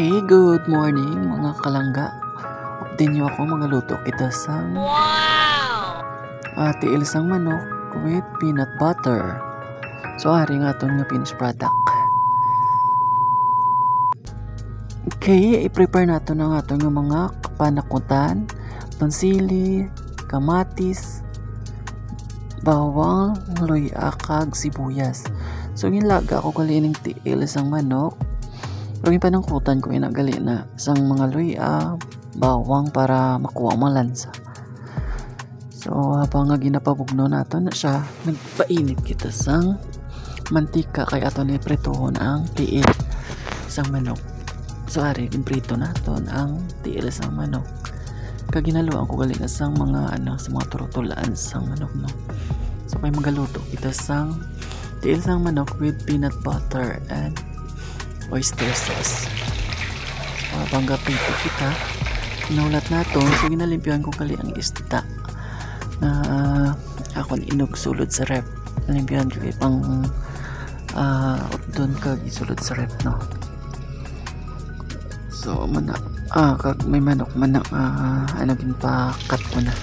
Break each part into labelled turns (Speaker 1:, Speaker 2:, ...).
Speaker 1: Okay, good morning mga kalangga. Update nyo ako mga luto kita sang tiil sang manok with peanut butter. So ari nga itong nga finished product. Okay, i-prepare nato na nga itong mga panakutan, tonsili, kamatis, bawang, luya, kag sibuyas. So ginlaga ko kalining tiil sang manok. Pero yung panangkutan ko inagali na sang mga luya, bawang para makuha ang lansa. So habang nga ginapabugno nato na siya, nagpainit kita sang mantika kay ato ni prituhon ang tiil sang manok. So ari ginprito naton ang tiil sang manok. Kaginaluan ko gali na sang mga sa mga turutulaan sang manok no. So may magaluto kita sang tiil sang manok with peanut butter and oyster sauce. Bangga prito kita, naulat nato, so ginalimpyan ko kali ang isda na ako inog sulod sa rep. Nalimpian ko pang doon kag isulod sa rep no. So kag may manok ginpa-cut ko na.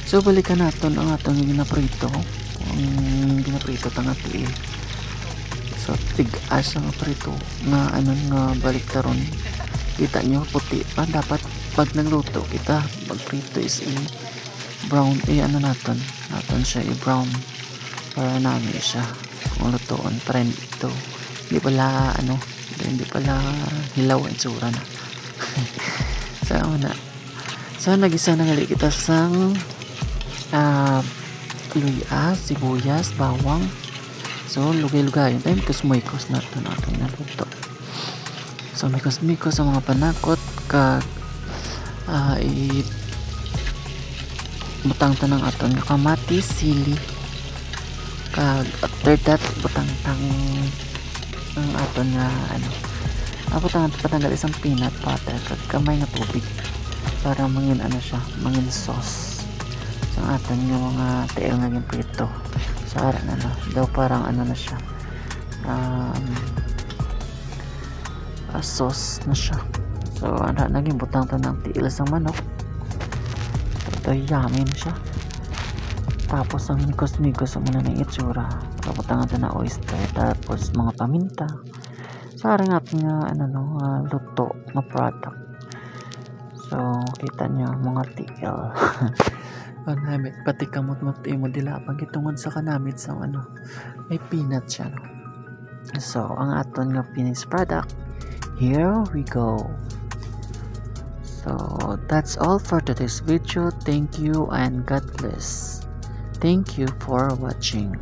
Speaker 1: So balikan naton ang atong ginaprito, ang ginaprito tanga tiil. So tig-as ang prito nga nga balik taron. Kita nyo puti pa dapat pag nagluto kita magprito is brown naton siya brown para namin siya kung lutoon para ito hindi pala hilaw ang tsura na. So nagisa na gali kita sang luya, sibuyas, bawang. So, lugay-lugay. Tayo mikos-mikos na ito natin naluto. So, mikos-mikos ang mga panakot kag butang tanang aton nga kamatis, sili kag after that butang tang ang aton nga butang patanggal isang peanut butter kag kamay nga tubig para mangin mangin sauce. So, ang aton nga mga tiil nga ginprito. Sara na daw parang na siya sauce na siya. So naging butang to ng tiil sa manok. So yummy na siya. Tapos ang mikos-mikos ang mga itsura, kabutangan to na oyster, tapos mga paminta. Sara nga nga luto na product. So kita nyo mga tiil. Namit pati kamot mo dila pag itungod sa kanamit sa may peanut siya no? So ang aton nga finished product, here we go. So that's all for today's video. Thank you and God bless. Thank you for watching.